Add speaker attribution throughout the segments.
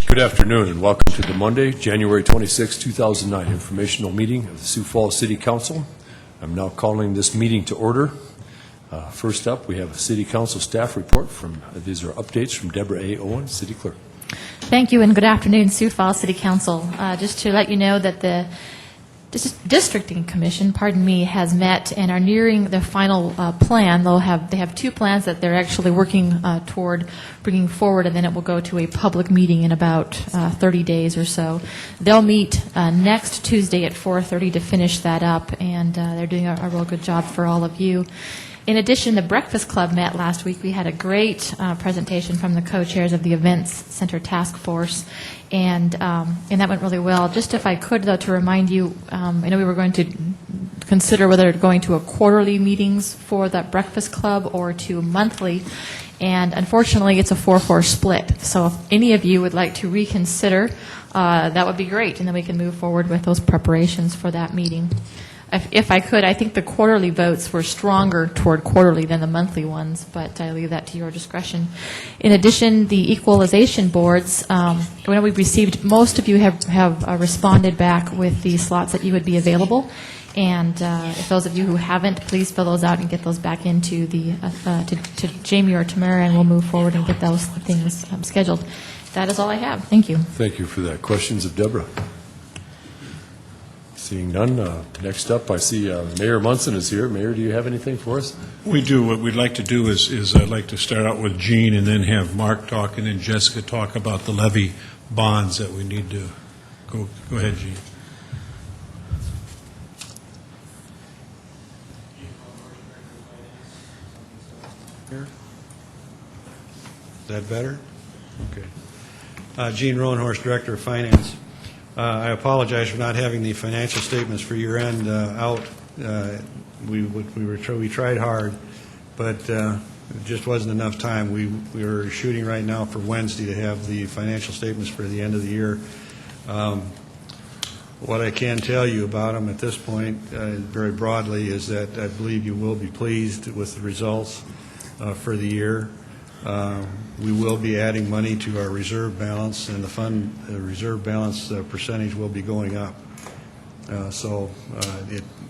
Speaker 1: Good afternoon and welcome to the Monday, January 26, 2009 informational meeting of the Sioux Falls City Council. I'm now calling this meeting to order. First up, we have a City Council staff report. These are updates from Deborah A. Owen, City Clerk.
Speaker 2: Thank you and good afternoon, Sioux Falls City Council. Just to let you know that the Districting Commission, has met and are nearing the final plan. They have two plans that they're actually working toward bringing forward, and then it will go to a public meeting in about 30 days or so. They'll meet next Tuesday at 4:30 to finish that up, and they're doing a real good job for all of you. In addition, the Breakfast Club met last week. We had a great presentation from the co-chairs of the Events Center Task Force, and that went really well. Just if I could, though, to remind you, I know we were going to consider whether going to a quarterly meetings for that Breakfast Club or to monthly, and unfortunately it's a 4-4 split. So if any of you would like to reconsider, that would be great, and then we can move forward with those preparations for that meeting. If I could, I think the quarterly votes were stronger toward quarterly than the monthly ones, but I leave that to your discretion. In addition, the equalization boards, when we've received, most of you have responded back with the slots that you would be available. And if those of you who haven't, please fill those out and get those back into the to Jamie or Tamara, and we'll move forward and get those things scheduled. That is all I have. Thank you.
Speaker 1: Thank you for that. Questions of Deborah? Seeing none, next up I see Mayor Munson is here. Mayor, do you have anything for us?
Speaker 3: We do. What we'd like to do is I'd like to start out with Gene and then have Mark talk and then Jessica talk about the levy bonds that we need to go ahead, Gene.
Speaker 4: Is that better? Okay. Gene Roanhorse, Director of Finance. I apologize for not having the financial statements for year-end out. We tried hard, but it just wasn't enough time. We are shooting right now for Wednesday to have the financial statements for the end of the year. What I can tell you about them at this point, very broadly, is that I believe you will be pleased with the results for the year. We will be adding money to our reserve balance, and the reserve balance percentage will be going up. So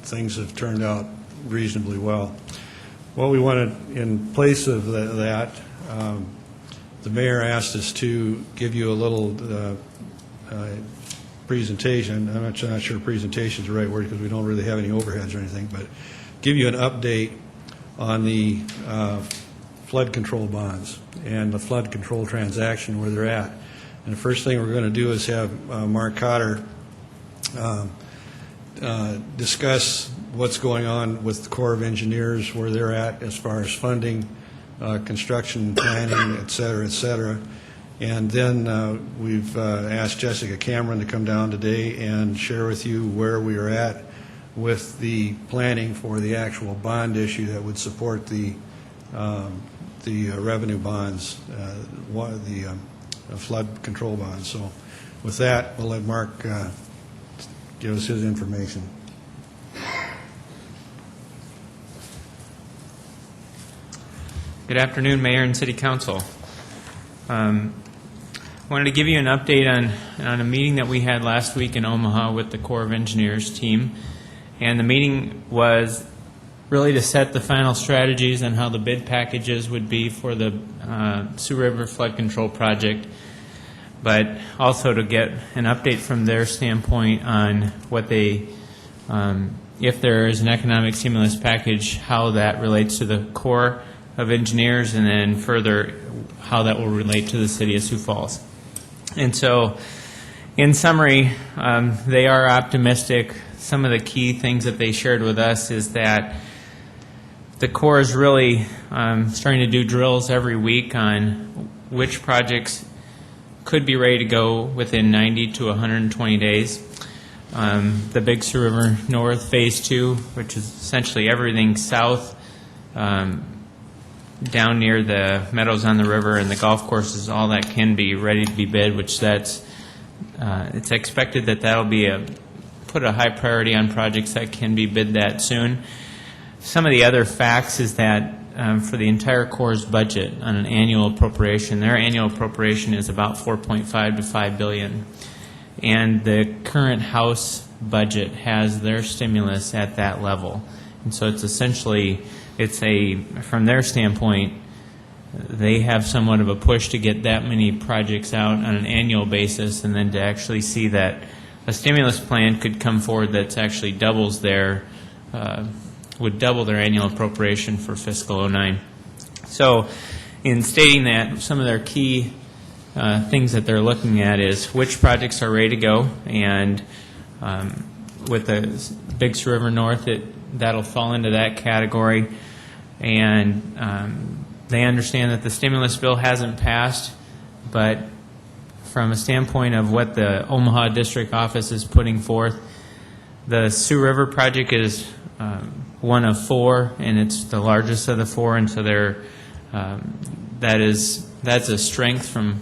Speaker 4: things have turned out reasonably well. What we wanted in place of that, the mayor asked us to give you a little presentation. I'm not sure presentation is the right word because we don't really have any overheads or anything, but give you an update on the flood control bonds and the flood control transaction, where they're at. And the first thing we're going to do is have Mark Cotter discuss what's going on with the Corps of Engineers, where they're at as far as funding, construction planning, et cetera, et cetera. And then we've asked Jessica Cameron to come down today and share with you where we are at with the planning for the actual bond issue that would support the revenue bonds, the flood control bonds. So with that, we'll let Mark give us his information.
Speaker 5: Good afternoon, Mayor and City Council. Wanted to give you an update on a meeting that we had last week in Omaha with the Corps of Engineers team. And the meeting was really to set the final strategies on how the bid packages would be for the Sioux River Flood Control Project, but also to get an update from their standpoint on what they, if there is an economic stimulus package, how that relates to the Corps of Engineers, and then further how that will relate to the City of Sioux Falls. And so, in summary, they are optimistic. Some of the key things that they shared with us is that the Corps is really starting to do drills every week on which projects could be ready to go within 90 to 120 days. The Big Sioux River North Phase 2, which is essentially everything south down near the meadows on the river and the golf courses, all that can be ready to be bid, which it's expected that that'll be put a high priority on projects that can be bid that soon. Some of the other facts is that for the entire Corps' budget on an annual appropriation. Their annual appropriation is about $4.5 to $5 billion. And the current House budget has their stimulus at that level. And so it's essentially, from their standpoint, they have somewhat of a push to get that many projects out on an annual basis, and then to actually see that a stimulus plan could come forward that's actually would double their annual appropriation for fiscal '09. So in stating that, some of their key things that they're looking at is which projects are ready to go, and with the Big Sioux River North, that'll fall into that category. And they understand that the stimulus bill hasn't passed, but from a standpoint of what the Omaha District Office is putting forth, the Sioux River project is one of four, and it's the largest of the four, and so that's a strength from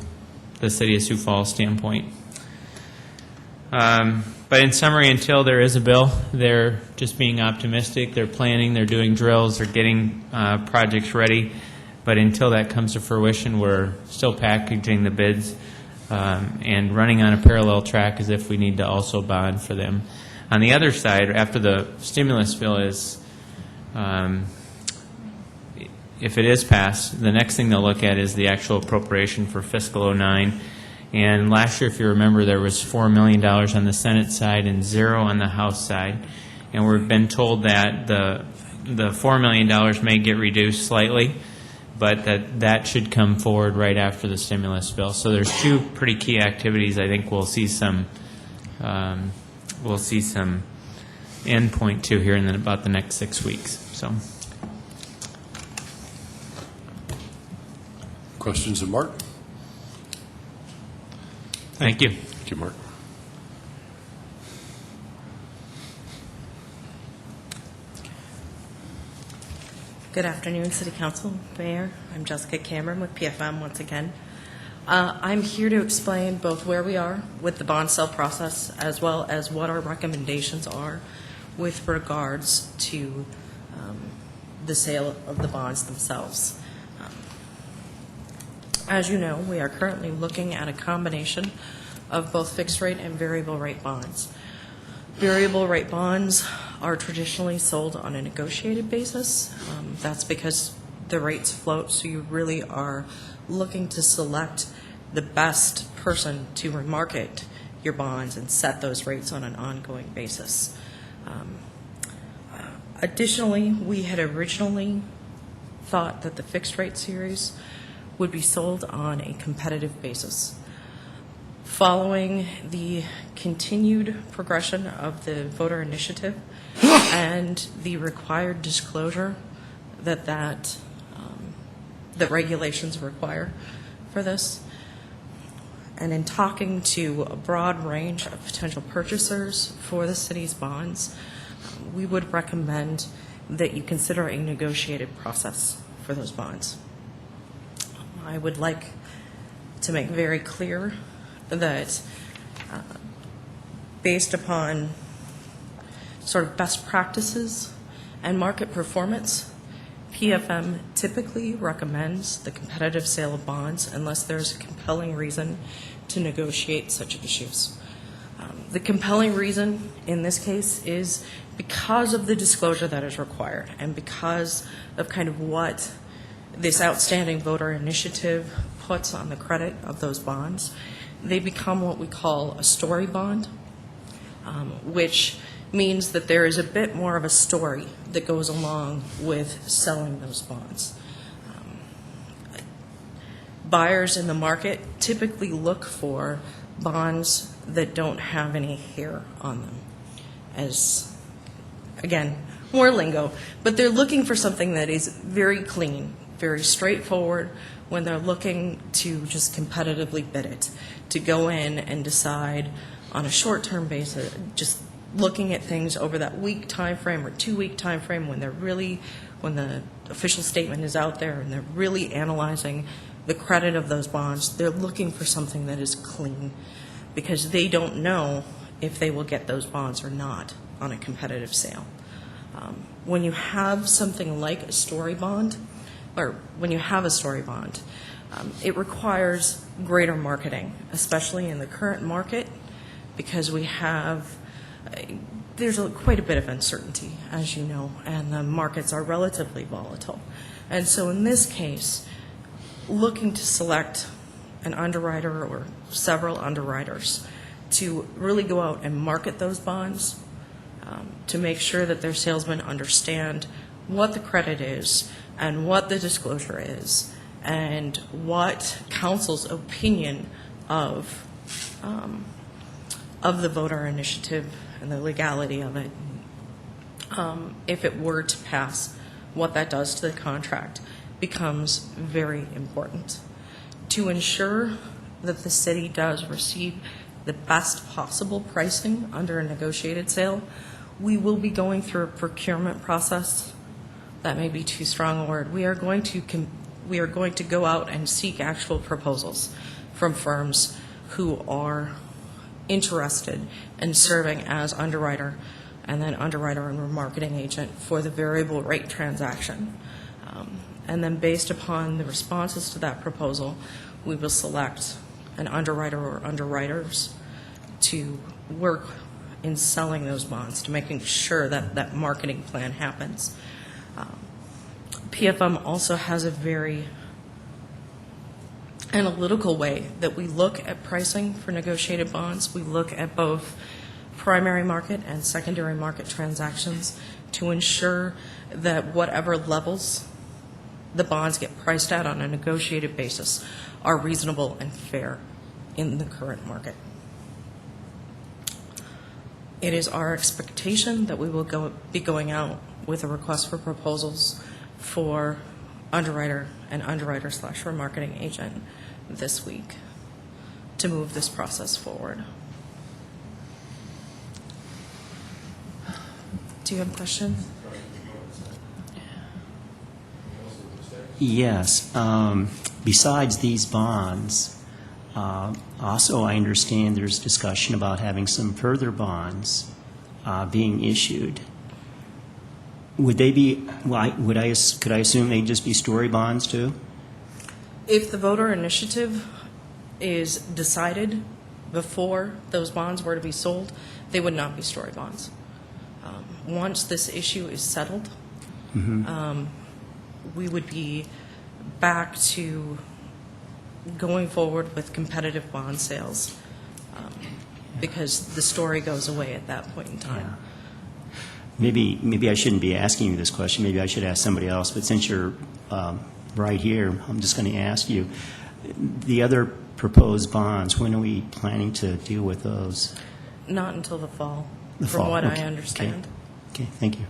Speaker 5: the City of Sioux Falls standpoint. But in summary, until there is a bill, they're just being optimistic. They're planning, they're doing drills, they're getting projects ready. But until that comes to fruition, we're still packaging the bids and running on a parallel track as if we need to also bond for them. On the other side, after the stimulus bill is, if it is passed, the next thing they'll look at is the actual appropriation for fiscal '09. And last year, if you remember, there was $4 million on the Senate side and zero on the House side. And we've been told that the $4 million may get reduced slightly, but that should come forward right after the stimulus bill. So there's two pretty key activities. I think we'll see some end point to here in about the next 6 weeks. So,
Speaker 1: Questions of Mark?
Speaker 5: thank you.
Speaker 1: Thank you, Mark.
Speaker 6: Good afternoon, City Council, Mayor. I'm Jessica Cameron with PFM once again. I'm here to explain both where we are with the bond sale process as well as what our recommendations are with regards to the sale of the bonds themselves. As you know, we are currently looking at a combination of both fixed rate and variable rate bonds. Variable rate bonds are traditionally sold on a negotiated basis. That's because the rates float, so you really are looking to select the best person to remarket your bonds and set those rates on an ongoing basis. Additionally, we had originally thought that the fixed rate series would be sold on a competitive basis. Following the continued progression of the voter initiative and the required disclosure that regulations require for this, and in talking to a broad range of potential purchasers for the city's bonds, we would recommend that you consider a negotiated process for those bonds. I would like to make very clear that based upon sort of best practices and market performance, PFM typically recommends the competitive sale of bonds unless there's a compelling reason to negotiate such issues. The compelling reason in this case is because of the disclosure that is required and because of kind of what this outstanding voter initiative puts on the credit of those bonds. They become what we call a story bond, which means that there is a bit more of a story that goes along with selling those bonds. Buyers in the market typically look for bonds that don't have any hair on them, as, again, more lingo, but they're looking for something that is very clean, very straightforward when they're looking to just competitively bid it, to go in and decide on a short-term basis, just looking at things over that week time frame or 2-week time frame when the official statement is out there and they're really analyzing the credit of those bonds. They're looking for something that is clean because they don't know if they will get those bonds or not on a competitive sale. When you have something like a story bond, or when you have a story bond, it requires greater marketing, especially in the current market, because we have, there's quite a bit of uncertainty, as you know, and the markets are relatively volatile. And so in this case, looking to select an underwriter or several underwriters to really go out and market those bonds, to make sure that their salesmen understand what the credit is and what the disclosure is and what council's opinion of the voter initiative and the legality of it, if it were to pass, what that does to the contract becomes very important. To ensure that the city does receive the best possible pricing under a negotiated sale, we will be going through a procurement process. That may be too strong a word. We are going to go out and seek actual proposals from firms who are interested in serving as underwriter and then underwriter and remarketing agent for the variable rate transaction. And then based upon the responses to that proposal, we will select an underwriter or underwriters to work in selling those bonds, to making sure that that marketing plan happens. PFM also has a very analytical way that we look at pricing for negotiated bonds. We look at both primary market and secondary market transactions to ensure that whatever levels the bonds get priced at on a negotiated basis are reasonable and fair in the current market. It is our expectation that we will be going out with a request for proposals for underwriter and underwriter/remarketing agent this week to move this process forward. Do you have questions?
Speaker 7: Yes. Besides these bonds, also I understand there's discussion about having some further bonds being issued. Would they be? Could I assume they'd just be story bonds too?
Speaker 6: If the voter initiative is decided before those bonds were to be sold, they would not be story bonds. Once this issue is settled, we would be back to going forward with competitive bond sales because the story goes away at that point in time.
Speaker 7: Yeah. Maybe I shouldn't be asking you this question. Maybe I should ask somebody else. But since you're right here, I'm just going to ask you. The other proposed bonds, when are we planning to deal with those?
Speaker 6: Not until the fall,
Speaker 7: The
Speaker 6: from
Speaker 7: fall,
Speaker 6: what
Speaker 7: okay.
Speaker 6: I understand.
Speaker 7: Okay, thank you.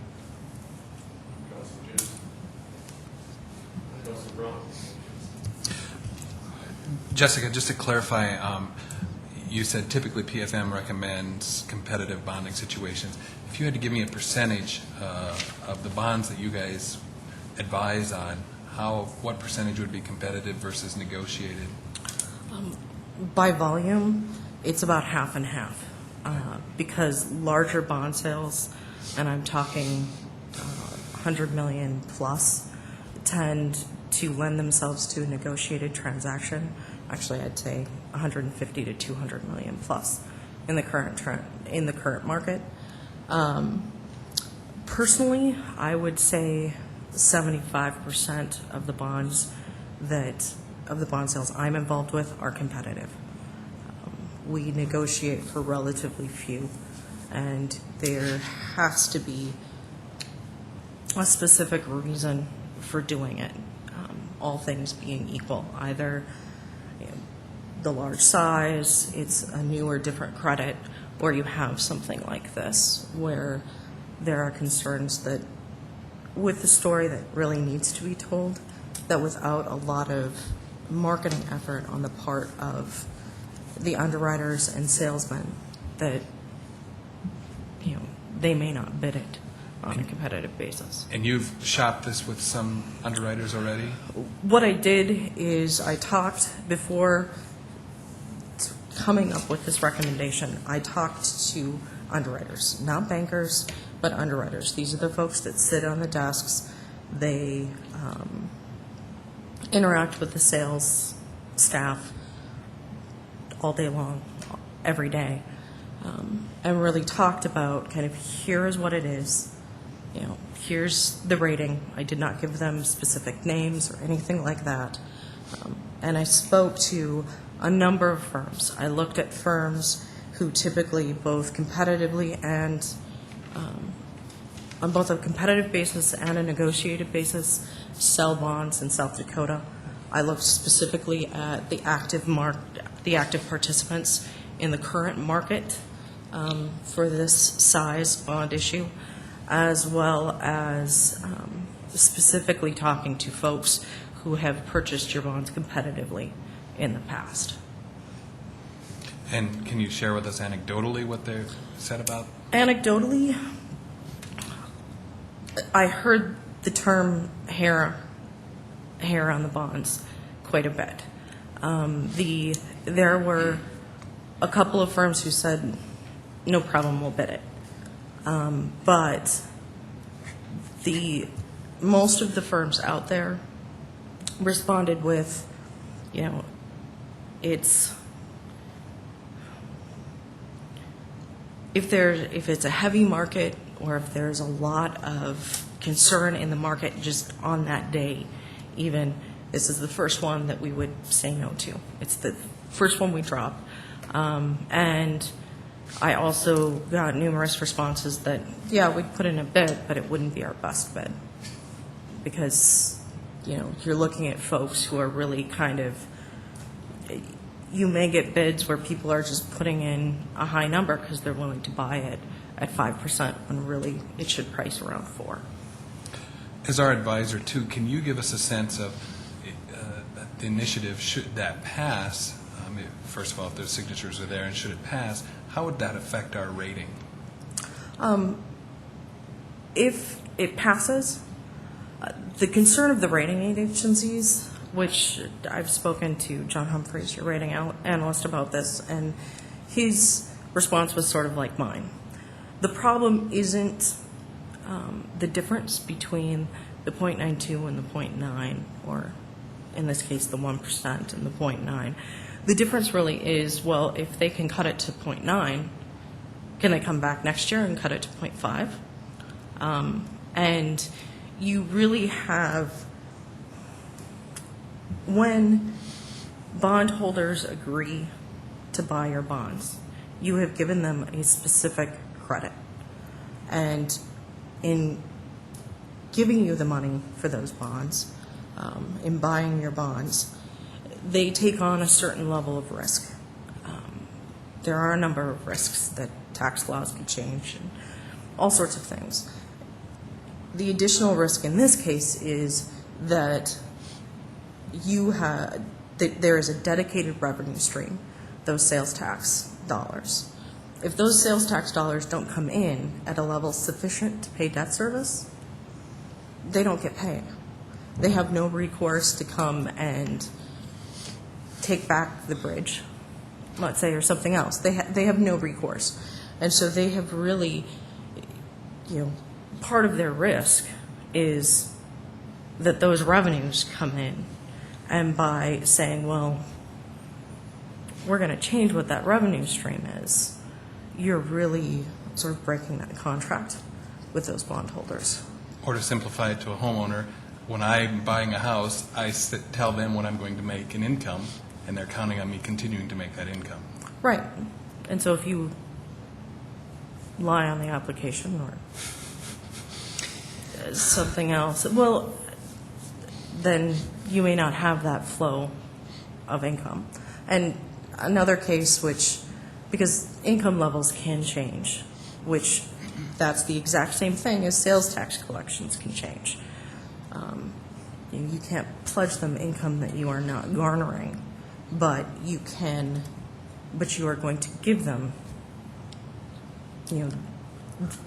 Speaker 8: Jessica, just to clarify, you said typically PFM recommends competitive bonding situations. If you had to give me a percentage of the bonds that you guys advise on, what percentage would be competitive versus negotiated?
Speaker 6: By volume, it's about half and half because larger bond sales, and I'm talking 100 million plus, tend to lend themselves to a negotiated transaction. Actually, I'd say 150 to 200 million plus in the current market. Personally, I would say 75% of the bonds of the bond sales I'm involved with are competitive. We negotiate for relatively few, and there has to be a specific reason for doing it. All things being equal, either the large size, it's a new or different credit, or you have something like this where there are concerns that with the story that really needs to be told, that without a lot of marketing effort on the part of the underwriters and salesmen, that they may not bid it on a competitive basis.
Speaker 8: And you've shopped this with some underwriters already?
Speaker 6: What I did is I talked before coming up with this recommendation. I talked to underwriters, not bankers, but underwriters. These are the folks that sit on the desks. They interact with the sales staff all day long, every day, and really talked about kind of here is what it is, here's the rating. I did not give them specific names or anything like that. And I spoke to a number of firms. I looked at firms who typically both competitively and on both a competitive basis and a negotiated basis sell bonds in South Dakota. I looked specifically at the active participants in the current market for this size bond issue, as well as specifically talking to folks who have purchased your bonds competitively in the past.
Speaker 8: And can you share with us anecdotally what they've said about?
Speaker 6: Anecdotally, I heard the term hair on the bonds quite a bit. There were a couple of firms who said, no problem, we'll bid it. But most of the firms out there responded with, it's if it's a heavy market or if there's a lot of concern in the market just on that day, even this is the first one that we would say no to. It's the first one we drop. And I also got numerous responses that, yeah, we'd put in a bid, but it wouldn't be our best bid. Because, you're looking at folks who are really kind of, you may get bids where people are just putting in a high number because they're willing to buy it at 5% when really it should price around 4%.
Speaker 8: As our advisor, too, can you give us a sense of the initiative, should that pass? First of all, if those signatures are there and should it pass, how would that affect our rating?
Speaker 6: If it passes, the concern of the rating agencies, which I've spoken to John Humphreys, your rating analyst, about this, and his response was sort of like mine. The problem isn't the difference between the 0.92 and the 0.9, or in this case, the 1% and the 0.9. The difference really is, well, if they can cut it to 0.9, can they come back next year and cut it to 0.5? And you really have, when bondholders agree to buy your bonds, you have given them a specific credit. And in giving you the money for those bonds, in buying your bonds, they take on a certain level of risk. There are a number of risks that tax laws can change and all sorts of things. The additional risk in this case is that there is a dedicated revenue stream, those sales tax dollars. If those sales tax dollars don't come in at a level sufficient to pay debt service, they don't get paid. They have no recourse to come and take back the bridge, let's say, or something else. They have no recourse. And so they have really, part of their risk is that those revenues come in. And by saying, well, we're going to change what that revenue stream is, you're really sort of breaking that contract with those bondholders.
Speaker 8: Or to simplify it to a homeowner, when I'm buying a house, I tell them what I'm going to make in income, and they're counting on me continuing to make that income.
Speaker 6: Right. And so if you lie on the application or something else, well, then you may not have that flow of income. And another case because income levels can change, which that's the exact same thing as sales tax collections can change. You can't pledge them income that you are not garnering, but you are going to give them,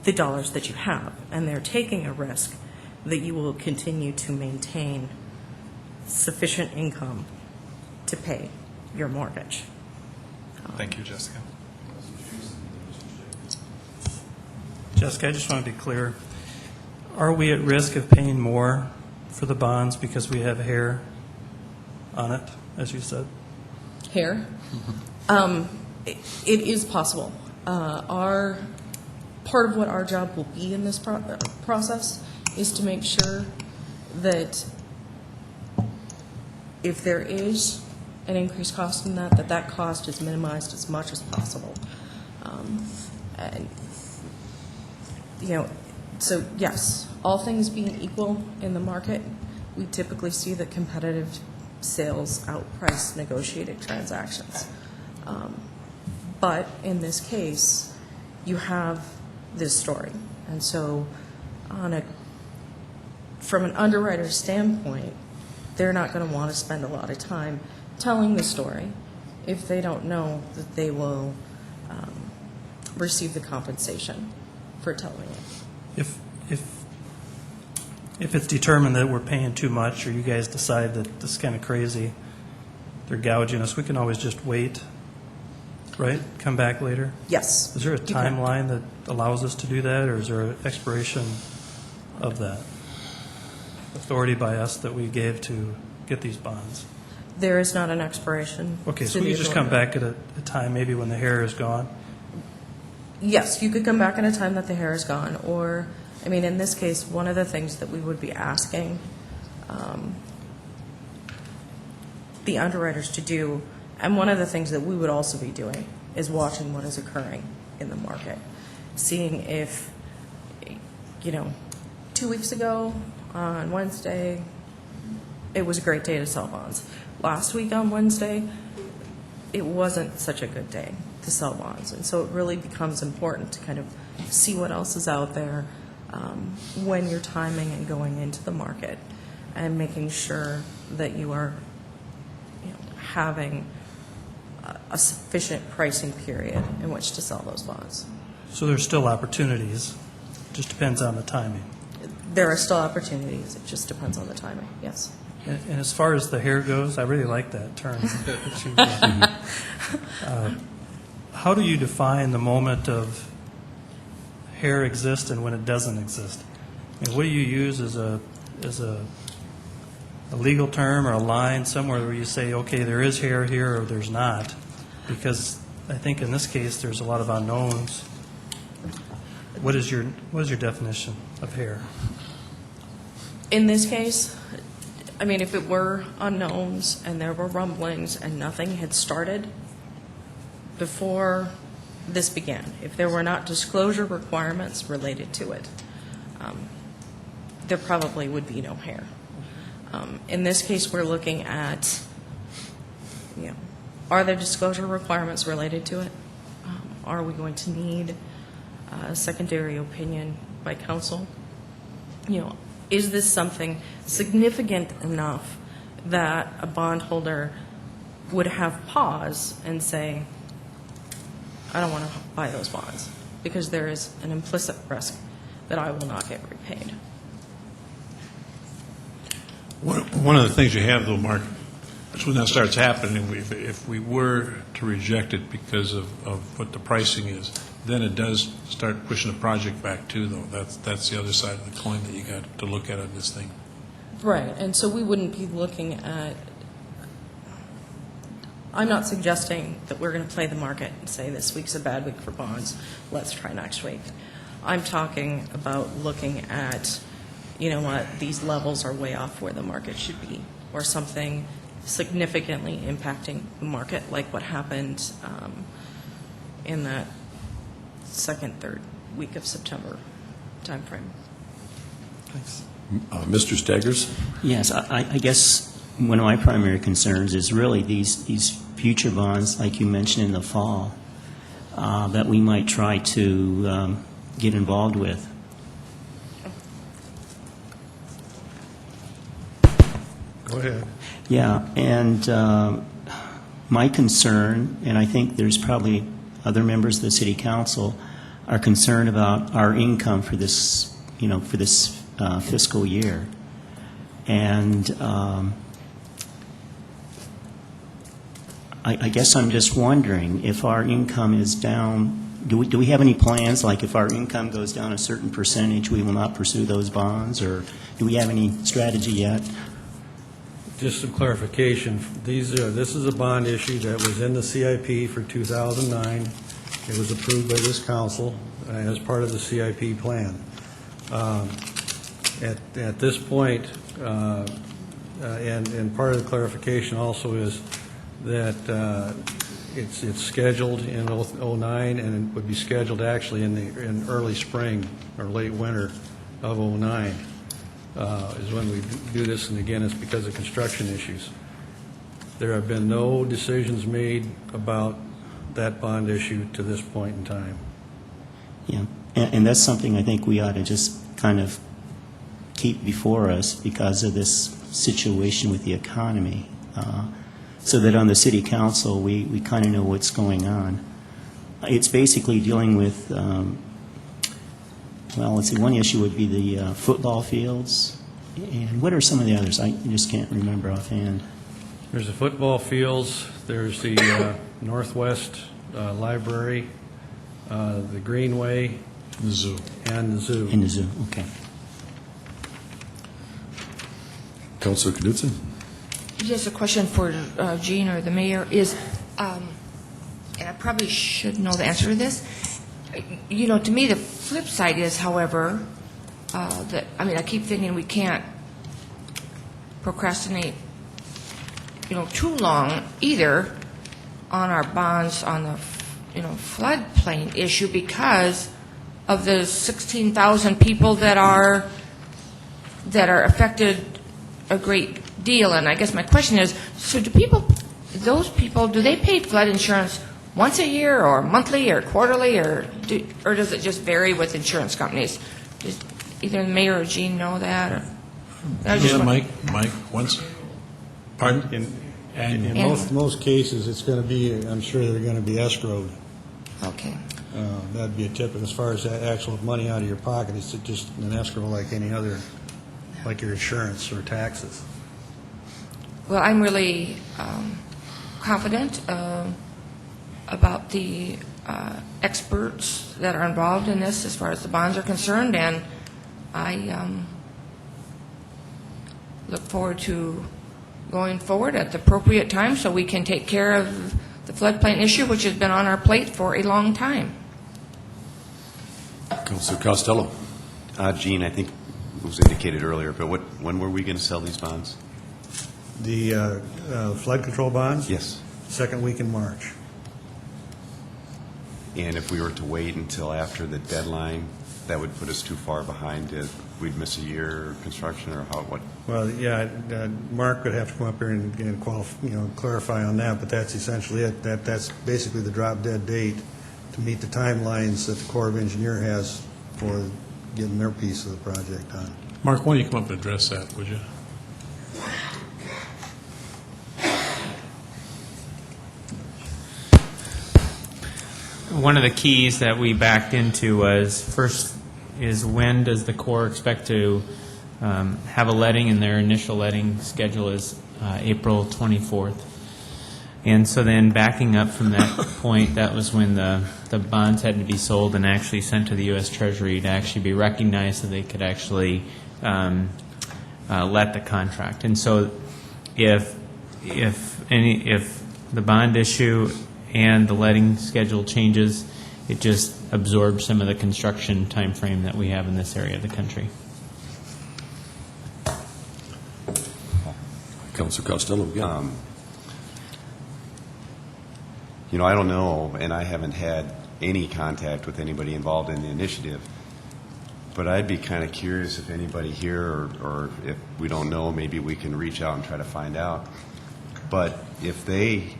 Speaker 6: the dollars that you have, and they're taking a risk that you will continue to maintain sufficient income to pay your mortgage.
Speaker 8: Thank you, Jessica.
Speaker 9: Jessica, I just want to be clear. Are we at risk of paying more for the bonds because we have hair on it, as you said?
Speaker 6: Here, it is possible. Part of what our job will be in this process is to make sure that if there is an increased cost in that cost is minimized as much as possible. And, so yes, all things being equal in the market, we typically see that competitive sales outprice negotiated transactions. But in this case, you have this story. And so from an underwriter's standpoint, they're not going to want to spend a lot of time telling the story if they don't know that they will receive the compensation for telling it.
Speaker 9: If it's determined that we're paying too much, or you guys decide that this is kind of crazy, they're gouging us, we can always just wait, right? Come back later?
Speaker 6: Yes.
Speaker 9: Is there a
Speaker 6: you can.
Speaker 9: timeline that allows us to do that, or is there an expiration of that authority by us that we gave to get these bonds?
Speaker 6: There is not an expiration.
Speaker 9: Okay,
Speaker 6: to
Speaker 9: so we
Speaker 6: the
Speaker 9: can just come
Speaker 6: authority.
Speaker 9: back at a time maybe when the hair is gone?
Speaker 6: Yes, you could come back at a time that the hair is gone, or, I mean, in this case, one of the things that we would be asking the underwriters to do, and one of the things that we would also be doing, is watching what is occurring in the market, seeing if, 2 weeks ago on Wednesday, it was a great day to sell bonds. Last week on Wednesday, it wasn't such a good day to sell bonds. And so it really becomes important to kind of see what else is out there when you're timing and going into the market, and making sure that you are having a sufficient pricing period in which to sell those bonds.
Speaker 9: So there's still opportunities, just depends on the timing.
Speaker 6: There are still opportunities. It just depends on the timing, yes.
Speaker 9: And as far as the hair goes, I really like that term. How do you define the moment of hair exists and when it doesn't exist? I mean, what do you use as a legal term or a line somewhere where you say, okay, there is hair here or there's not? Because I think in this case there's a lot of unknowns. What is your definition of hair?
Speaker 6: In this case, I mean, if it were unknowns and there were rumblings and nothing had started before this began, if there were not disclosure requirements related to it, there probably would be no hair. In this case, we're looking at, are there disclosure requirements related to it? Are we going to need a secondary opinion by counsel? Is this something significant enough that a bondholder would have pause and say, I don't want to buy those bonds because there is an implicit risk that I will not get repaid?
Speaker 3: One of the things you have, though, Mark, is when that starts happening, if we were to reject it because of what the pricing is, then it does start pushing the project back too, though. That's the other side of the coin that you got to look at on this thing.
Speaker 6: Right, and so we wouldn't be looking at, I'm not suggesting that we're going to play the market and say this week's a bad week for bonds, let's try next week. I'm talking about looking at, these levels are way off where the market should be, or something significantly impacting the market, like what happened in that second, third week of September timeframe.
Speaker 9: Thanks.
Speaker 1: Mr. Staggers?
Speaker 7: Yes, I guess one of my primary concerns is really these future bonds, like you mentioned in the fall, that we might try to get involved with.
Speaker 3: Go ahead.
Speaker 7: Yeah, and my concern, and I think there's probably other members of the city council, are concerned about our income for this, fiscal year. And I guess I'm just wondering if our income is down. Do we have any plans, like if our income goes down a certain percentage, we will not pursue those bonds, or do we have any strategy yet
Speaker 4: Just some clarification, this is a bond issue that was in the CIP for 2009. It was approved by this council as part of the CIP plan. At this point, and part of the clarification also is that it's scheduled in '09, and it would be scheduled actually in early spring or late winter of '09 is when we do this, and again, it's because of construction issues. There have been no decisions made about that bond issue to this point in time.
Speaker 7: Yeah, and that's something I think we ought to just kind of keep before us because of this situation with the economy, so that on the city council, we kind of know what's going on. It's basically dealing with, well, let's see, one issue would be the football fields, and what are some of the others? I just can't remember offhand.
Speaker 4: There's the football fields, there's the Northwest Library, the Greenway,
Speaker 3: The zoo.
Speaker 4: and the zoo.
Speaker 7: In the zoo, okay.
Speaker 1: Councilor Knudsen?
Speaker 10: Just a question for Jean or the mayor is, and I probably should know the answer to this. You know, to me, the flip side is, however, that, I mean, I keep thinking we can't procrastinate, you know, too long either on our bonds on the, you know, floodplain issue because of the 16,000 people that are affected a great deal. And I guess my question is, so do those people, do they pay flood insurance once a year or monthly or quarterly, or does it just vary with insurance companies? Does either the mayor or Jean know that? Or,
Speaker 3: Yeah, Mike, once, pardon?
Speaker 4: In most cases, it's going to be, I'm sure they're going to be escrowed.
Speaker 10: Okay.
Speaker 4: That'd be a tip, and as far as that actual money out of your pocket, it's just an escrow like any other, like your insurance or taxes.
Speaker 10: Well, I'm really confident about the experts that are involved in this as far as the bonds are concerned, and I look forward to going forward at the appropriate time so we can take care of the floodplain issue, which has been on our plate for a long time.
Speaker 1: Councilor Costello?
Speaker 11: Gene, I think it was indicated earlier, but when were we going to sell these bonds?
Speaker 4: The flood control bonds?
Speaker 11: Yes.
Speaker 4: Second week in March.
Speaker 11: And if we were to wait until after the deadline, that would put us too far behind. We'd miss a year of construction, or what?
Speaker 4: Well, yeah, Mark would have to come up here and clarify on that, but that's essentially it. That's basically the drop-dead date to meet the timelines that the Corps of Engineer has for getting their piece of the project done.
Speaker 3: Mark, why don't you come up and address that, would you?
Speaker 5: One of the keys that we backed into was, first is when does the Corps expect to have a letting, and their initial letting schedule is April 24th. And so then backing up from that point, that was when the bonds had to be sold and actually sent to the U.S. Treasury to actually be recognized so they could actually let the contract. And so if the bond issue and the letting schedule changes, it just absorbs some of the construction time frame that we have in this area of the country.
Speaker 1: Councilor Costello again.
Speaker 11: I don't know, and I haven't had any contact with anybody involved in the initiative, but I'd be kind of curious if anybody here, or if we don't know, maybe we can reach out and try to find out. But if they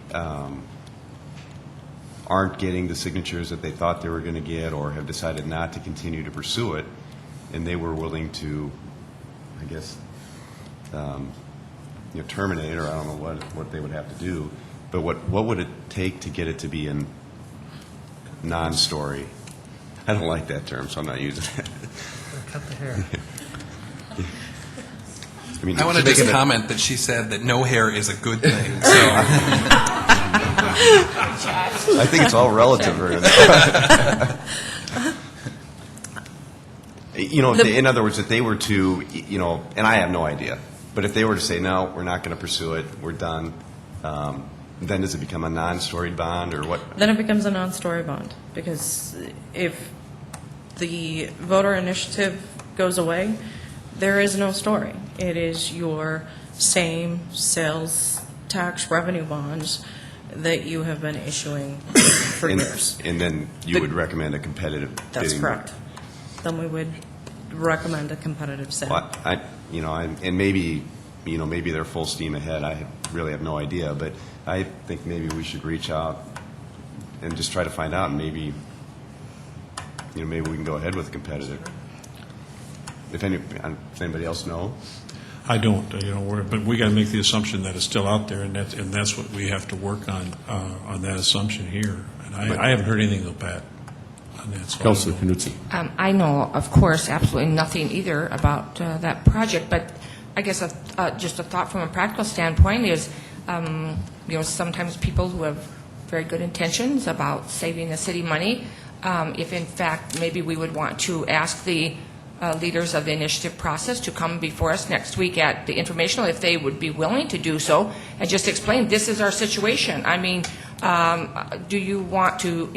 Speaker 11: aren't getting the signatures that they thought they were going to get, or have decided not to continue to pursue it, and they were willing to, I guess, terminate, or I don't know what they would have to do, but what would it take to get it to be a non-story? I don't like that term, so I'm not using it.
Speaker 9: Cut the hair.
Speaker 8: I want to just comment that she said that no hair is a good thing. So
Speaker 11: I think it's all relative. In other words, if they were to, and I have no idea, But if they were to say, no, we're not going to pursue it, we're done, then does it become a non-storied bond, or what?
Speaker 6: Then it becomes a non-story bond, because if the voter initiative goes away, there is no story. It is your same sales tax revenue bonds that you have been issuing for years.
Speaker 11: And then you would recommend a competitive bidding?
Speaker 6: That's correct. Then we would recommend a competitive sale.
Speaker 11: Well, and maybe, maybe they're full steam ahead. I really have no idea, but I think maybe we should reach out and just try to find out, and maybe we can go ahead with competitive. If anybody else know?
Speaker 3: I don't, but we got to make the assumption that it's still out there, and that's what we have to work on that assumption here. And I haven't heard anything though, Pat, on that. So
Speaker 1: Councilor Knudsen.
Speaker 10: I know, of course, absolutely nothing either about that project, but I guess just a thought from a practical standpoint is, sometimes people who have very good intentions about saving the city money, if in fact maybe we would want to ask the leaders of the initiative process to come before us next week at the informational, if they would be willing to do so, and just explain, this is our situation. I mean, do you want to,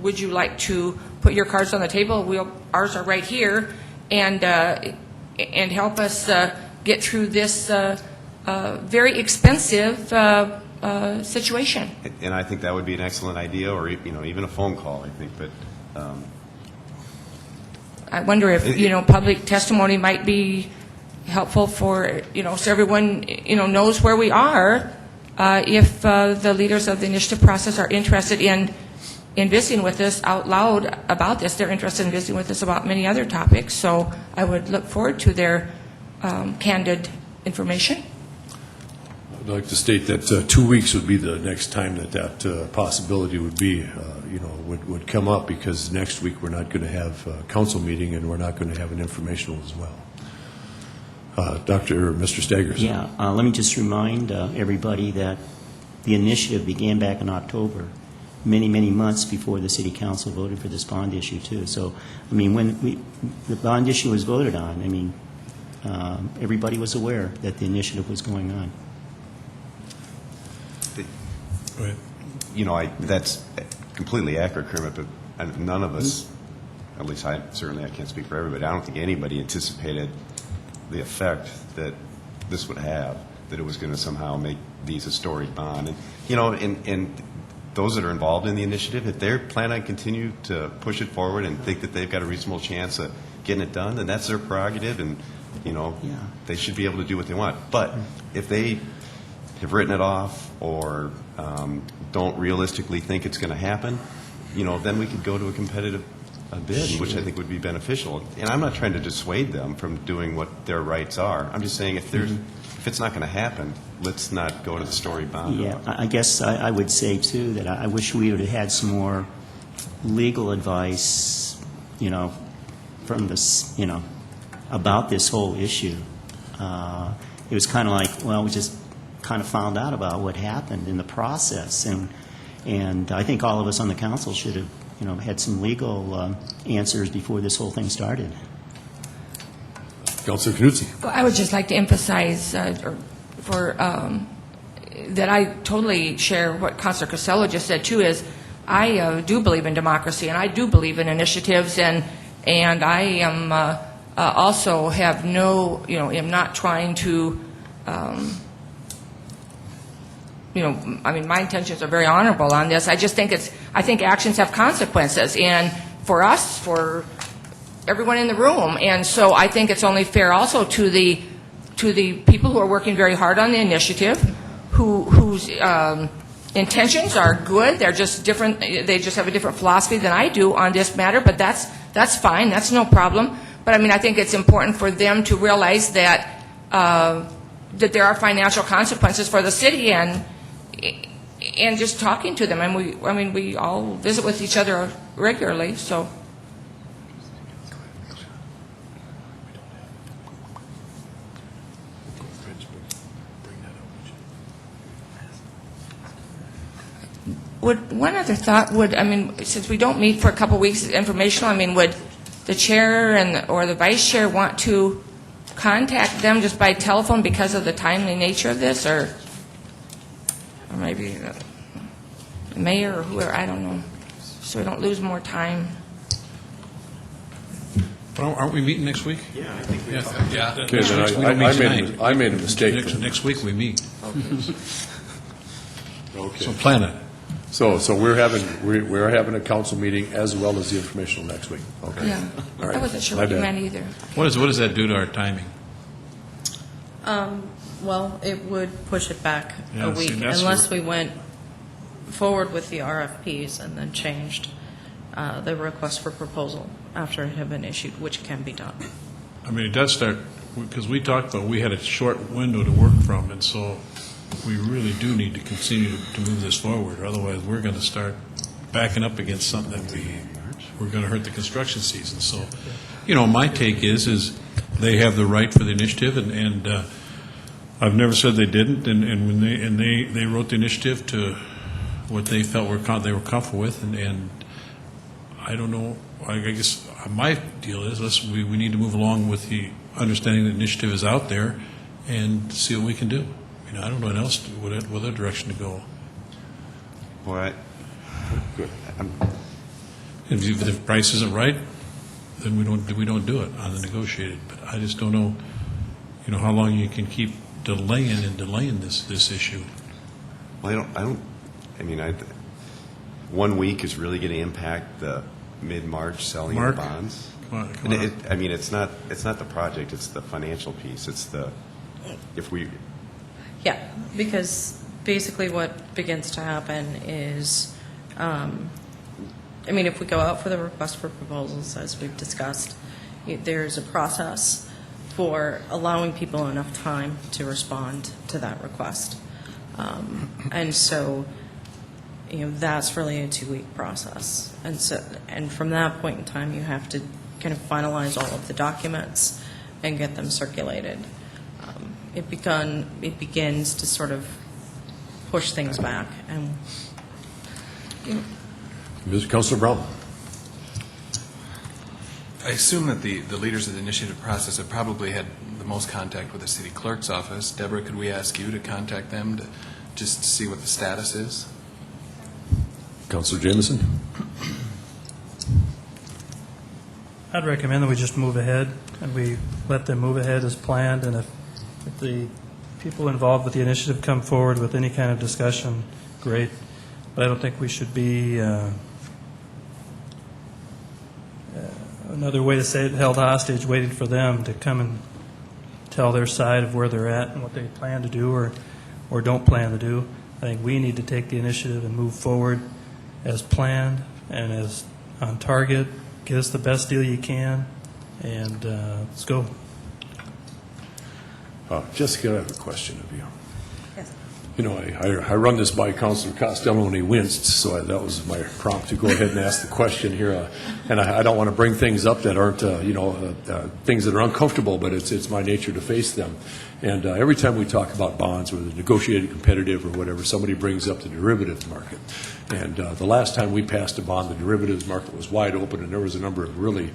Speaker 10: would you like to put your cards on the table? Ours are right here, and help us get through this very expensive situation.
Speaker 11: And I think that would be an excellent idea, or even a phone call, I think, but
Speaker 10: I wonder if, public testimony might be helpful for, so everyone, knows where we are, if the leaders of the initiative process are interested in visiting with us out loud about this. They're interested in visiting with us about many other topics, so I would look forward to their candid information.
Speaker 1: I'd like to state that 2 weeks would be the next time that possibility would be, would come up, because next week we're not going to have a council meeting, and we're not going to have an informational as well. Mr. Staggers.
Speaker 7: Yeah, let me just remind everybody that the initiative began back in October, many, many months before the city council voted for this bond issue, too. So, I mean, when the bond issue was voted on, I mean, everybody was aware that the initiative was going on.
Speaker 3: Go ahead.
Speaker 11: That's completely accurate, Kermit, but none of us, at least I can't speak for everybody, I don't think anybody anticipated the effect that this would have, that it was going to somehow make these a storied bond. And, and those that are involved in the initiative, if they're planning on continue to push it forward and think that they've got a reasonable chance of getting it done, then that's their prerogative, and, they should be able to do what they want. But if they have written it off, or don't realistically think it's going to happen, then we could go to a competitive bid, which I think would be beneficial. And I'm not trying to dissuade them from doing what their rights are. I'm just saying, if it's not going to happen, let's not go to the story bond.
Speaker 7: Yeah, I guess I would say, too, that I wish we would have had some more legal advice, from this, about this whole issue. It was kind of like, well, we just kind of found out about what happened in the process, and I think all of us on the council should have, had some legal answers before this whole thing started.
Speaker 1: Councilor Knudsen.
Speaker 10: Well, I would just like to emphasize that I totally share what Councilor Costello just said, too, is I do believe in democracy, and I do believe in initiatives, and I am also have no, am not trying to, my intentions are very honorable on this. I just think I think actions have consequences, and for us, for everyone in the room, and so I think it's only fair also to the people who are working very hard on the initiative, whose intentions are good. They're just different. They just have a different philosophy than I do on this matter, but that's fine. That's no problem. But I think it's important for them to realize that that there are financial consequences for the city, and just talking to them. And we all visit with each other regularly, so. One other thought since we don't meet for a couple weeks informational, would the chair or the vice chair want to contact them just by telephone because of the timely nature of this, or maybe the mayor or whoever, I don't know, so we don't lose more time?
Speaker 3: But aren't we meeting next week?
Speaker 11: Yeah, I think we
Speaker 8: Yeah.
Speaker 1: Okay, then
Speaker 3: We don't meet tonight.
Speaker 1: I made a mistake.
Speaker 3: Next week we meet,
Speaker 1: Okay.
Speaker 3: so plan it.
Speaker 1: So we're having a council meeting as well as the informational next week. Okay.
Speaker 10: Yeah,
Speaker 1: All right.
Speaker 10: I wasn't sure
Speaker 1: My
Speaker 10: what you
Speaker 1: bad.
Speaker 10: meant either.
Speaker 3: What does that do to our timing?
Speaker 6: Well, it would push it back
Speaker 3: Yeah,
Speaker 6: a
Speaker 3: see,
Speaker 6: week
Speaker 3: that's
Speaker 6: unless
Speaker 3: where-
Speaker 6: we went forward with the RFPs and then changed the request for proposal after it had been issued, which can be done.
Speaker 3: I mean, it does start, because we talked about, we had a short window to work from, and so we really do need to continue to move this forward, or otherwise we're going to start backing up against something that we're going to hurt the construction season. So, my take is they have the right for the initiative, and I've never said they didn't, and when they wrote the initiative to what they felt they were comfortable with, and I don't know, I guess my deal is we need to move along with the understanding that initiative is out there and see what we can do. I don't know what else, what other direction to go.
Speaker 11: What? Good.
Speaker 3: If the price isn't right, then we don't do it on the negotiated. But I just don't know, how long you can keep delaying this issue.
Speaker 11: Well, I mean, 1 week is really going to impact the mid-March selling
Speaker 3: Mark?
Speaker 11: of bonds.
Speaker 3: Come on.
Speaker 11: And it's not the project, it's the financial piece.
Speaker 6: Yeah, because basically what begins to happen is, if we go out for the request for proposals, as we've discussed, there's a process for allowing people enough time to respond to that request. And so, that's really a 2-week process. And from that point in time, you have to kind of finalize all of the documents and get them circulated. It begins to sort of push things back. And
Speaker 1: Mr. Councilor Brown.
Speaker 8: I assume that the leaders of the initiative process have probably had the most contact with the city clerk's office. Deborah, could we ask you to contact them to just see what the status is?
Speaker 1: Councilor Jameson.
Speaker 9: I'd recommend that we just move ahead, and we let them move ahead as planned, and if the people involved with the initiative come forward with any kind of discussion, great. But I don't think we should be, another way to say it, held hostage, waiting for them to come and tell their side of where they're at and what they plan to do or don't plan to do. I think we need to take the initiative and move forward as planned and as on target. Get us the best deal you can, and let's go.
Speaker 1: Jessica, I have a question of you.
Speaker 6: Yes.
Speaker 1: I run this by Councilor Costello and he winced, so that was my prompt to go ahead and ask the question here. And I don't want to bring things up that aren't, things that are uncomfortable, but it's my nature to face them. And every time we talk about bonds, whether negotiated, competitive, or whatever, somebody brings up the derivatives market. And the last time we passed a bond, the derivatives market was wide open, and there was a number of really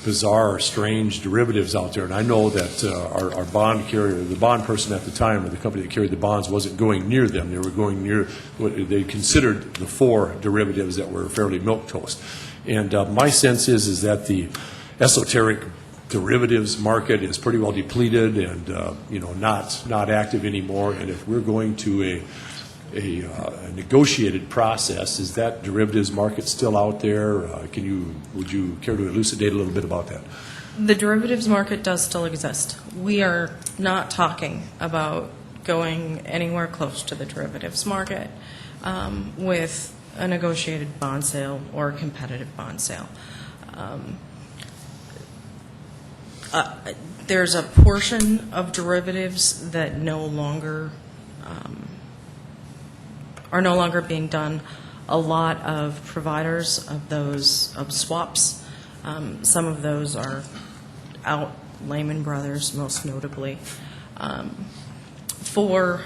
Speaker 1: bizarre, strange derivatives out there. And I know that our bond carrier, the bond person at the time, or the company that carried the bonds, wasn't going near them. They were going near what they considered the 4 derivatives that were fairly milquetoast. And my sense is that the esoteric derivatives market is pretty well depleted and not active anymore. And if we're going to a negotiated process, is that derivatives market still out there? Would you care to elucidate a little bit about that?
Speaker 6: The derivatives market does still exist. We are not talking about going anywhere close to the derivatives market with a negotiated bond sale or a competitive bond sale. There's a portion of derivatives that are no longer being done. A lot of providers of swaps, some of those are out, Lehman Brothers most notably. For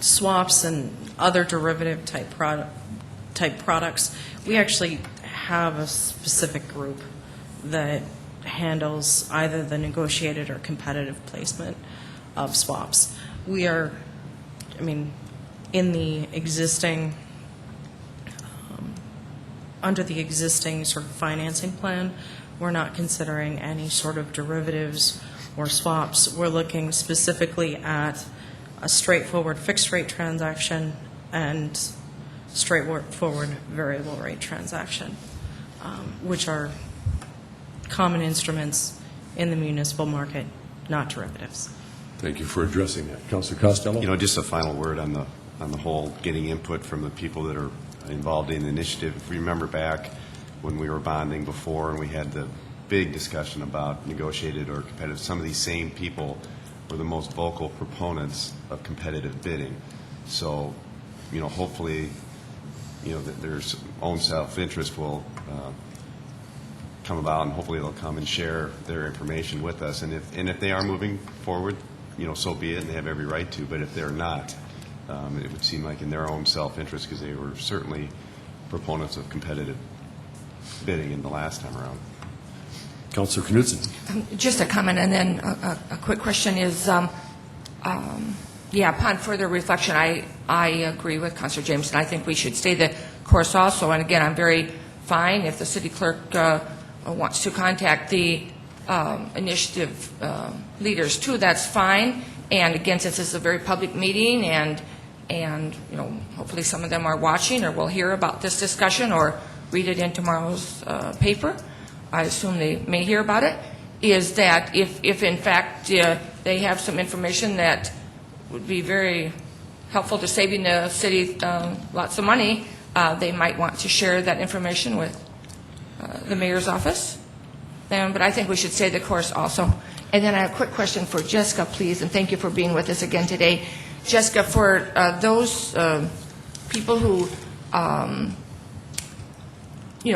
Speaker 6: swaps and other derivative type products, we actually have a specific group that handles either the negotiated or competitive placement of swaps. We are, in the existing, under the existing sort of financing plan, we're not considering any sort of derivatives or swaps. We're looking specifically at a straightforward fixed rate transaction and straightforward variable rate transaction, which are common instruments in the municipal market, not derivatives.
Speaker 1: Thank you for addressing that. Councilor Costello?
Speaker 11: Just a final word on the whole getting input from the people that are involved in the initiative. If we remember back when we were bonding before and we had the big discussion about negotiated or competitive, some of these same people were the most vocal proponents of competitive bidding. So, hopefully, that their own self-interest will come about, and hopefully they'll come and share their information with us. And if they are moving forward, so be it, and they have every right to. But if they're not, it would seem like in their own self-interest, because they were certainly proponents of competitive bidding in the last time around.
Speaker 1: Councilor Knudsen?
Speaker 10: Just a comment, and then a quick question is, upon further reflection, I agree with Councilor Jameson. I think we should stay the course also. And again, I'm very fine if the city clerk wants to contact the initiative leaders too. That's fine. And again, since this is a very public meeting, and hopefully some of them are watching or will hear about this discussion or read it in tomorrow's paper. I assume they may hear about it. Is that if in fact they have some information that would be very helpful to saving the city lots of money, they might want to share that information with the mayor's office. But I think we should stay the course also. And then I have a quick question for Jessica, please, and thank you for being with us again today. Jessica, for those people who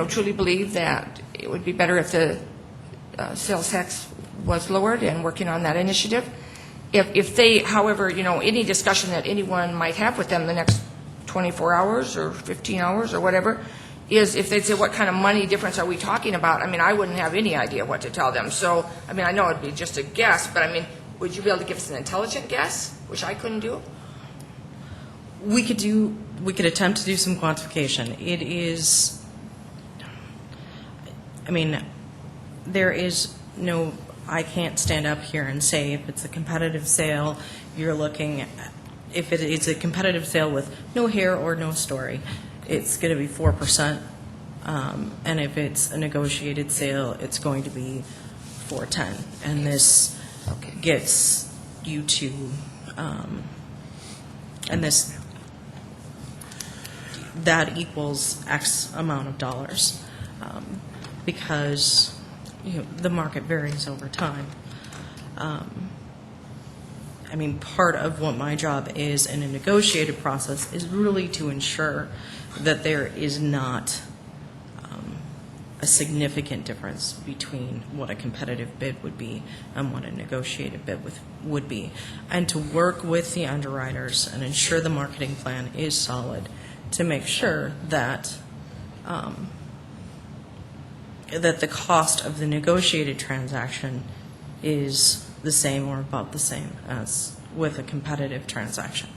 Speaker 10: truly believe that it would be better if the sales tax was lowered, and working on that initiative, if they, however, any discussion that anyone might have with them the next 24 hours or 15 hours or whatever, is if they say, what kind of money difference are we talking about? I wouldn't have any idea what to tell them. So, I know it'd be just a guess, but would you be able to give us an intelligent guess, which I couldn't do?
Speaker 6: We could attempt to do some quantification. It is, there is no, I can't stand up here and say if it's a competitive sale, you're looking at, if it's a competitive sale with no hair or no story, it's going to be 4%. And if it's a negotiated sale, it's going to be 4.10. And this gets you to, that equals X amount of dollars, because the market varies over time. Part of what my job is in a negotiated process is really to ensure that there is not a significant difference between what a competitive bid would be and what a negotiated bid would be, and to work with the underwriters and ensure the marketing plan is solid to make sure that that the cost of the negotiated transaction is the same or about the same as with a competitive transaction.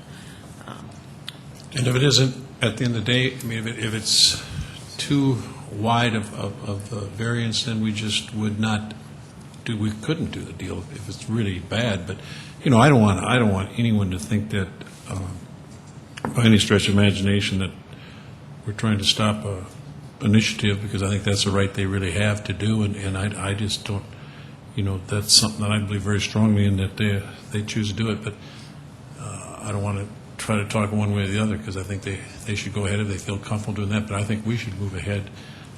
Speaker 3: And if it isn't, at the end of the day, if it's too wide of a variance, then we just would not do, we couldn't do the deal if it's really bad. But, I don't want anyone to think that, by any stretch of imagination, that we're trying to stop a initiative, because I think that's the right they really have to do, and I just don't, that's something that I believe very strongly in, that they choose to do it, but I don't want to try to talk one way or the other, because I think they should go ahead if they feel comfortable doing that, but I think we should move ahead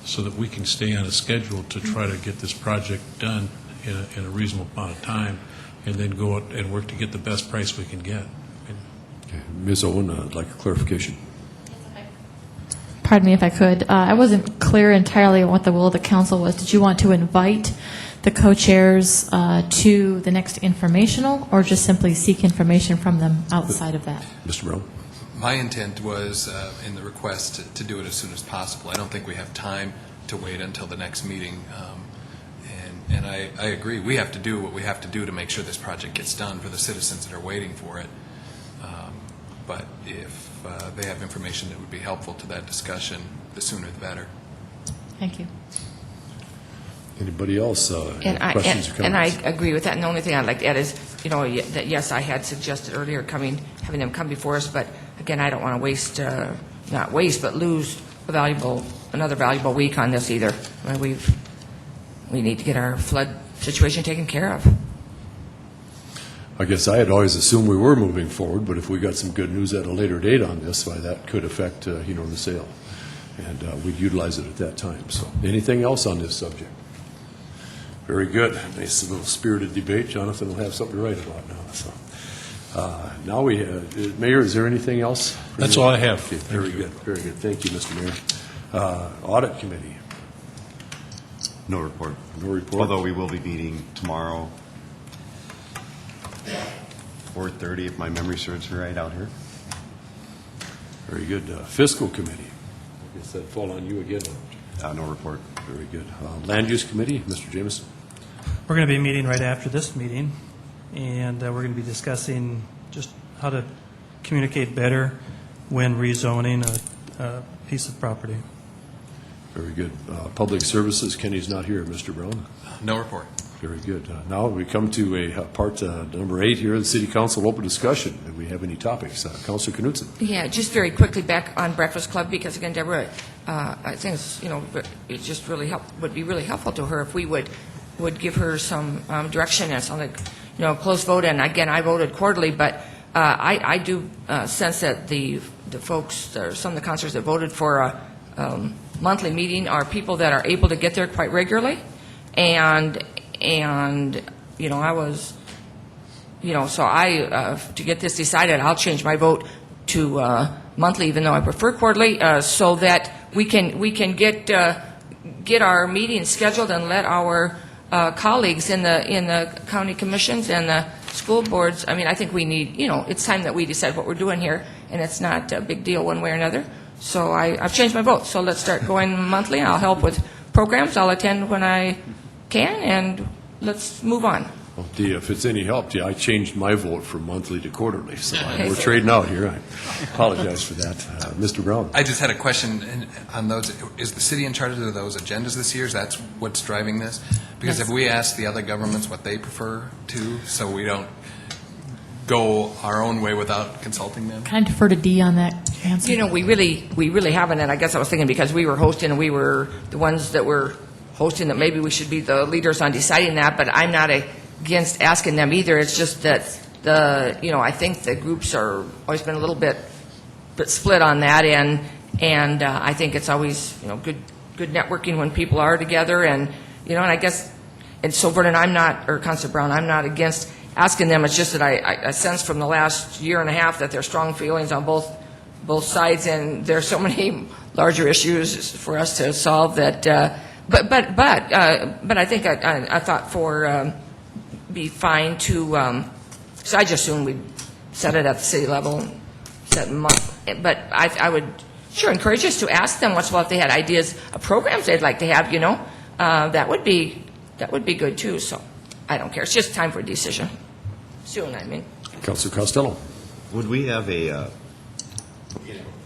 Speaker 3: so that we can stay on a schedule to try to get this project done in a reasonable amount of time, and then go out and work to get the best price we can get.
Speaker 1: Okay. Ms. Owen, I'd like a clarification.
Speaker 2: Pardon me if I could. I wasn't clear entirely on what the will of the council was. Did you want to invite the co-chairs to the next informational, or just simply seek information from them outside of that?
Speaker 1: Mr. Brown?
Speaker 8: My intent was, in the request, to do it as soon as possible. I don't think we have time to wait until the next meeting. And And I agree, we have to do what we have to do to make sure this project gets done for the citizens that are waiting for it. But if they have information that would be helpful to that discussion, the sooner the better.
Speaker 2: Thank you.
Speaker 1: Anybody else?
Speaker 10: And
Speaker 1: Questions or
Speaker 10: and I
Speaker 1: comments?
Speaker 10: agree with that. And the only thing I'd like to add is, that yes, I had suggested earlier having them come before us, but again, I don't want to not waste, but lose another valuable week on this either. I mean, we need to get our flood situation taken care of.
Speaker 1: I guess I had always assumed we were moving forward, but if we got some good news at a later date on this, why that could affect, the sale. And we'd utilize it at that time. So anything else on this subject? Very good. Nice little spirited debate. Jonathan will have something to write about now. So now we have, Mayor, is there anything else?
Speaker 3: That's all I have.
Speaker 1: Okay, very good. Very good. Thank you, Mr. Mayor. Audit Committee.
Speaker 11: No report.
Speaker 1: No report.
Speaker 11: Although we will be meeting tomorrow, 4:30, if my memory serves me right, out here.
Speaker 1: Very good. Fiscal Committee. I guess that'd fall on you again.
Speaker 11: No report.
Speaker 1: Very good. Land Use Committee, Mr. Jameson.
Speaker 9: We're going to be meeting right after this meeting, and we're going to be discussing just how to communicate better when rezoning a piece of property.
Speaker 1: Very good. Public Services, Kenny's not here. Mr. Brown?
Speaker 8: No report.
Speaker 1: Very good. Now we come to a part number 8 here, the City Council open discussion. Do we have any topics? Councilor Knudsen.
Speaker 10: Yeah, just very quickly back on Breakfast Club, because again, Deborah, I think it just really would be really helpful to her if we would give her some direction. And it's like, close vote, and again, I voted quarterly, but I do sense that the folks, or some of the councilors that voted for a monthly meeting are people that are able to get there quite regularly, and I was, so to get this decided, I'll change my vote to monthly, even though I prefer quarterly, so that we can get our meetings scheduled and let our colleagues in the county commissions and the school boards. I mean, I think we need, it's time that we decide what we're doing here, and it's not a big deal one way or another. So I've changed my vote. So let's start going monthly. I'll help with programs. I'll attend when I can, and let's move on.
Speaker 1: Well, Dee, if it's any help, I changed my vote from monthly to quarterly, so
Speaker 10: Okay.
Speaker 1: we're trading out here. I apologize for that. Mr. Brown?
Speaker 8: I just had a question on those. Is the city in charge of those agendas this year? Is that what's driving this? Because
Speaker 2: Yes.
Speaker 8: if we ask the other governments what they prefer to, so we don't go our own way without consulting them?
Speaker 2: Can I defer to Dee on that answer?
Speaker 10: We really haven't, and I guess I was thinking because we were hosting and we were the ones that were hosting that maybe we should be the leaders on deciding that, but I'm not against asking them either. It's just that I think the groups are always been a little bit split on that, and I think it's always good networking when people are together, and I guess, and so Vernon, or Councilor Brown, I'm not against asking them. It's just that I sense from the last year and a half that there's strong feelings on both sides, and there's so many larger issues for us to solve that. But I think I thought for be fine to. So I just assumed we'd set it at the city level, set them up. But I would sure encourage us to ask them if they had ideas of programs they'd like to have. That would be good too. So I don't care. It's just time for a decision. Soon, I mean.
Speaker 1: Councilor Costello?
Speaker 11: Would we have a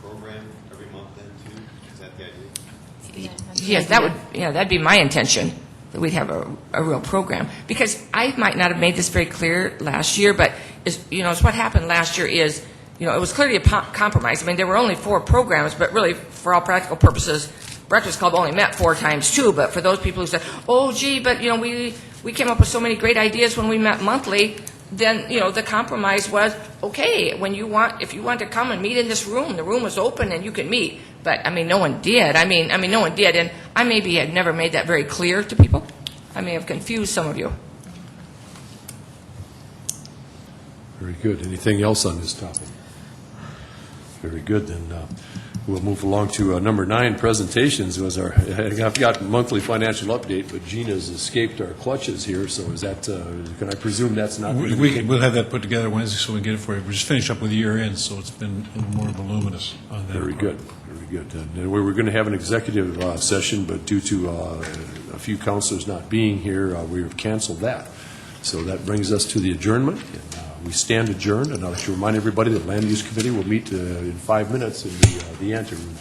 Speaker 11: program every month then, too? Is that the idea?
Speaker 10: Yes, that'd be my intention, that we'd have a real program. Because I might not have made this very clear last year, but it's what happened last year is, it was clearly a compromise. I mean, there were only 4 programs, but really, for all practical purposes, Breakfast Club only met 4 times too. But for those people who said, "Oh, gee, but we came up with so many great ideas when we met monthly," then the compromise was, okay, if you want to come and meet in this room, the room is open and you can meet. But no one did. No one did, and I maybe had never made that very clear to people. I may have confused some of you.
Speaker 1: Very good. Anything else on this topic? Very good. Then we'll move along to number 9, presentations. I've got monthly financial update, but Gina's escaped our clutches here. So is that? Can I presume that's not?
Speaker 3: We'll have that put together Wednesday, so we can get it for you. We're just finished up with year end, so it's been a little more voluminous on that.
Speaker 1: Very good. Very good. And we were going to have an executive session, but due to a few councilors not being here, we have canceled that. So that brings us to the adjournment. And, we stand adjourned, and I'd like to remind everybody that Land Use Committee will meet in 5 minutes in the anteroom.